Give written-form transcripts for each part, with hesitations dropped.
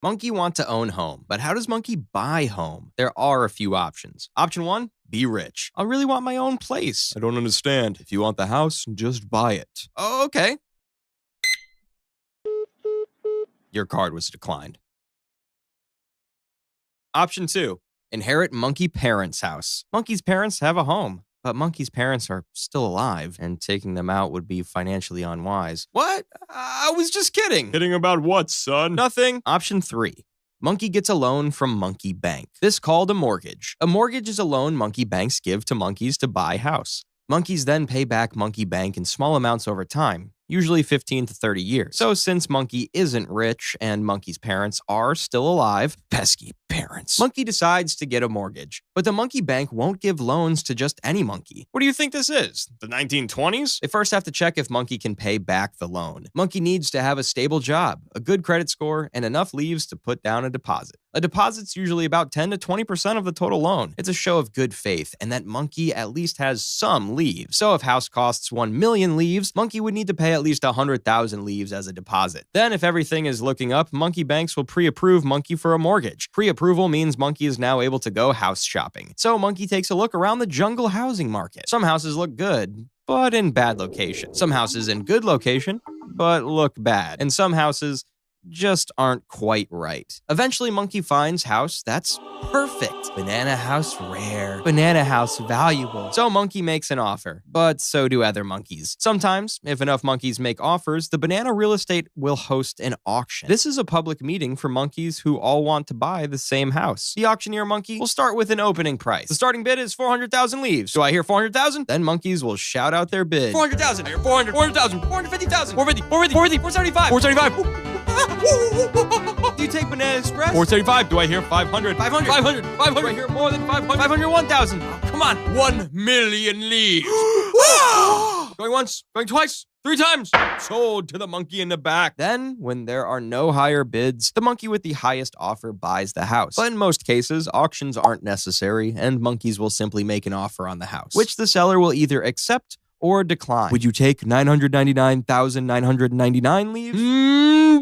Monkey want to own home, but how does monkey buy home? There are a few options. Option 1, be rich. I really want my own place. I don't understand. If you want the house, just buy it. Oh, okay. Your card was declined. Option 2, inherit monkey parents' house. Monkey's parents have a home, but monkey's parents are still alive, and taking them out would be financially unwise. What? I was just kidding. Kidding about what, son? Nothing. Option 3. Monkey gets a loan from monkey bank. This called a mortgage. A mortgage is a loan monkey banks give to monkeys to buy house. Monkeys then pay back monkey bank in small amounts over time, usually 15 to 30 years. So since monkey isn't rich and monkey's parents are still alive, pesky parents, monkey decides to get a mortgage. But the monkey bank won't give loans to just any monkey. What do you think this is? The 1920s? They first have to check if monkey can pay back the loan. Monkey needs to have a stable job, a good credit score, and enough leaves to put down a deposit. A deposit's usually about 10 to 20% of the total loan. It's a show of good faith and that monkey at least has some leaves. So if house costs 1 million leaves, monkey would need to pay at least 100,000 leaves as a deposit. Then if everything is looking up, monkey banks will pre-approve monkey for a mortgage. Pre-approval means monkey is now able to go house shopping. So monkey takes a look around the jungle housing market. Some houses look good, but in bad location. Some houses in good location, but look bad. And some houses just aren't quite right. Eventually, monkey finds house that's perfect. Banana house rare. Banana house valuable. So monkey makes an offer, but so do other monkeys. Sometimes, if enough monkeys make offers, the banana real estate will host an auction. This is a public meeting for monkeys who all want to buy the same house. The auctioneer monkey will start with an opening price. The starting bid is 400,000 leaves. Do I hear 400,000? Then monkeys will shout out their bid. 400,000, 400, 400,000, 450,000, 450, 450, 475, 475. Do you take Banana Express? 475. Do I hear 500? 500. 500. 500. Do I hear more than 500? 501,000. Oh, come on. 1 million leaves. Going once. Going twice. 3 times. Sold to the monkey in the back. Then, when there are no higher bids, the monkey with the highest offer buys the house. But in most cases, auctions aren't necessary, and monkeys will simply make an offer on the house, which the seller will either accept or decline. Would you take 999,999 leaves?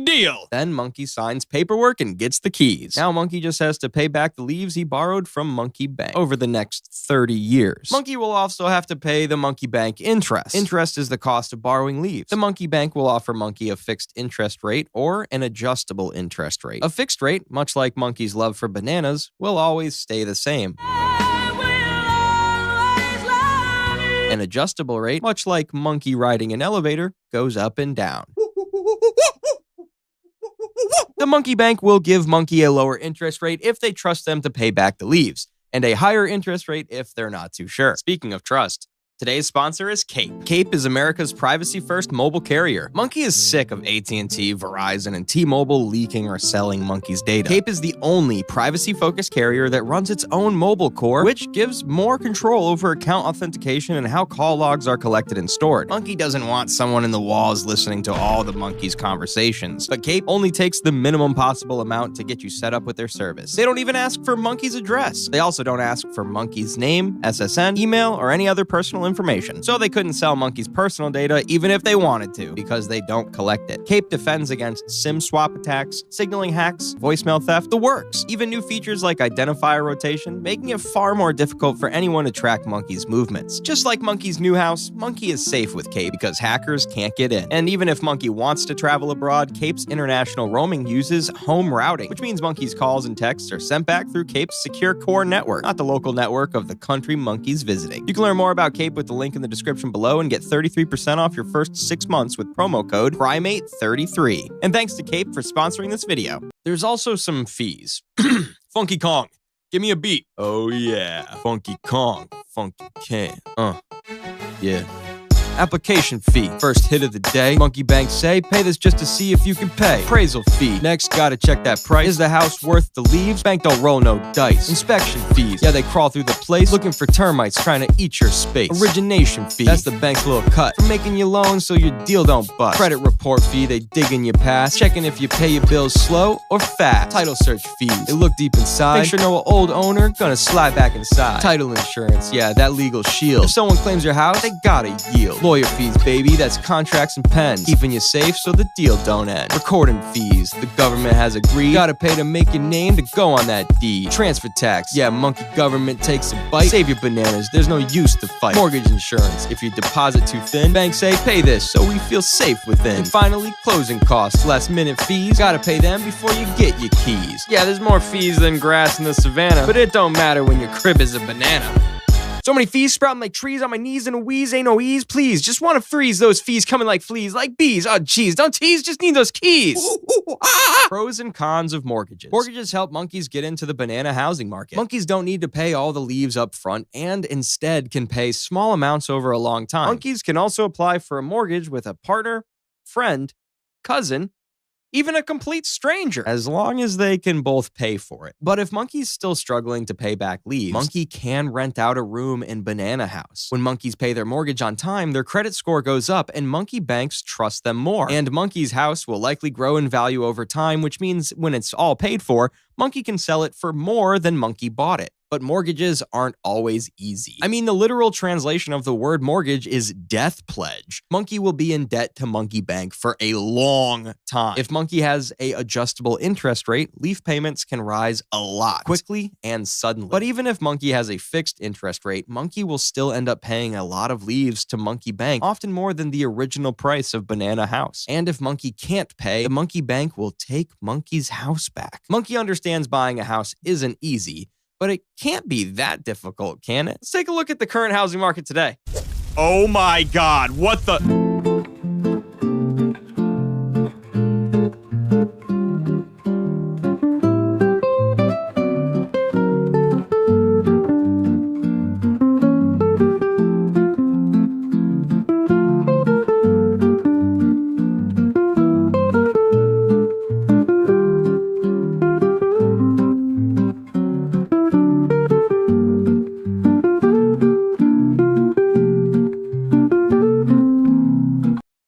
Deal. Then monkey signs paperwork and gets the keys. Now monkey just has to pay back the leaves he borrowed from monkey bank over the next 30 years. Monkey will also have to pay the monkey bank interest. Interest is the cost of borrowing leaves. The monkey bank will offer monkey a fixed interest rate or an adjustable interest rate. A fixed rate, much like monkey's love for bananas, will always stay the same. An adjustable rate, much like monkey riding an elevator, goes up and down. The monkey bank will give monkey a lower interest rate if they trust them to pay back the leaves, and a higher interest rate if they're not too sure. Speaking of trust, today's sponsor is Cape. Cape is America's privacy-first mobile carrier. Monkey is sick of AT&T, Verizon, and T-Mobile leaking or selling Monkey's data. Cape is the only privacy-focused carrier that runs its own mobile core, which gives more control over account authentication and how call logs are collected and stored. Monkey doesn't want someone in the walls listening to all the Monkey's conversations, but Cape only takes the minimum possible amount to get you set up with their service. They don't even ask for Monkey's address. They also don't ask for Monkey's name, SSN, email, or any other personal information. So they couldn't sell Monkey's personal data even if they wanted to, because they don't collect it. Cape defends against SIM swap attacks, signaling hacks, voicemail theft, the works. Even new features like identifier rotation, making it far more difficult for anyone to track Monkey's movements. Just like Monkey's new house, Monkey is safe with Cape because hackers can't get in. And even if Monkey wants to travel abroad, Cape's international roaming uses home routing, which means Monkey's calls and texts are sent back through Cape's secure core network, not the local network of the country Monkey's visiting. You can learn more about Cape with the link in the description below and get 33% off your first 6 months with promo code PRIMATE33. And thanks to Cape for sponsoring this video. There's also some fees. Funky Kong, give me a beat. Oh yeah, Funky Kong, Funky Can, yeah. Application fee. First hit of the day. Monkey banks say, pay this just to see if you can pay. Appraisal fee. Next, gotta check that price. Is the house worth the leaves? Bank don't roll no dice. Inspection fees. Yeah, they crawl through the place looking for termites trying to eat your space. Origination fee. That's the bank's little cut for making you loans so your deal don't bust. Credit report fee. They dig in your past, checking if you pay your bills slow or fast. Title search fees. They look deep inside. Make sure no old owner gonna slide back inside. Title insurance. Yeah, that legal shield. If someone claims your house, they gotta yield. Lawyer fees, baby, that's contracts and pens. Keeping you safe so the deal don't end. Recording fees, the government has agreed. Gotta pay to make your name to go on that deed. Transfer tax, yeah, monkey government takes a bite. Save your bananas, there's no use to fight. Mortgage insurance, if your deposit too thin, banks say pay this so we feel safe within. And finally, closing costs, last minute fees. Gotta pay them before you get your keys. Yeah, there's more fees than grass in the savannah, but it don't matter when your crib is a banana. So many fees sprouting like trees on my knees and a wheeze, ain't no ease, please. Just wanna freeze those fees coming like fleas, like bees. Oh, geez, don't tease, just need those keys. Pros and cons of mortgages. Mortgages help monkeys get into the banana housing market. Monkeys don't need to pay all the leaves up front and instead can pay small amounts over a long time. Monkeys can also apply for a mortgage with a partner, friend, cousin, even a complete stranger, as long as they can both pay for it. But if Monkey's still struggling to pay back leaves, Monkey can rent out a room in Banana House. When monkeys pay their mortgage on time, their credit score goes up and monkey banks trust them more. And Monkey's house will likely grow in value over time, which means when it's all paid for, Monkey can sell it for more than Monkey bought it. But mortgages aren't always easy. I mean, the literal translation of the word mortgage is death pledge. Monkey will be in debt to Monkey Bank for a long time. If Monkey has a adjustable interest rate, leaf payments can rise a lot, quickly and suddenly. But even if Monkey has a fixed interest rate, Monkey will still end up paying a lot of leaves to Monkey Bank, often more than the original price of Banana House. And if Monkey can't pay, the Monkey Bank will take Monkey's house back. Monkey understands buying a house isn't easy, but it can't be that difficult, can it? Let's take a look at the current housing market today. Oh my God, what the?